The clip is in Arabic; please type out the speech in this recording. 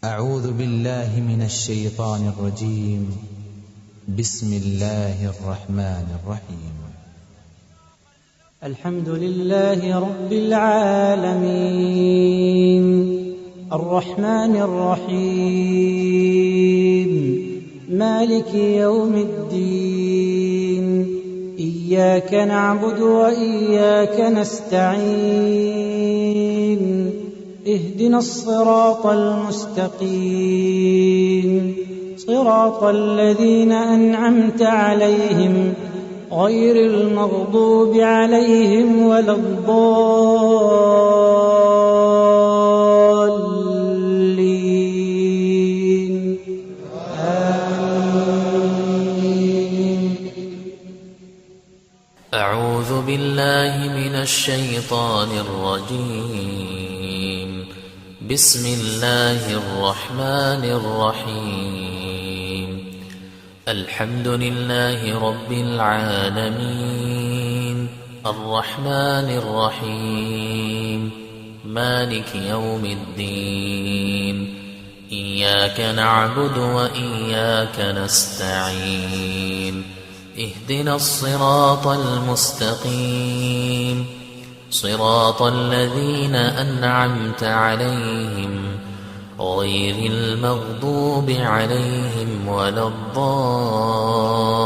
أعوذ بالله من الشيطان الرجيم. بسم الله الرحمن الرحيم. الحمد لله رب العالمين، الرحمن الرحيم، مالك يوم الدين، إياك نعبد وإياك نستعين، اهدنا الصراط المستقيم، صراط الذين أنعمت عليهم غير المغضوب عليهم ولا الضالين. آمين. أعوذ بالله من الشيطان الرجيم. بسم الله الرحمن الرحيم. الحمد لله رب العالمين، الرحمن الرحيم، مالك يوم الدين، إياك نعبد وإياك نستعين، اهدنا الصراط المستقيم، صراط الذين أنعمت عليهم غير المغضوب عليهم ولا الضالين.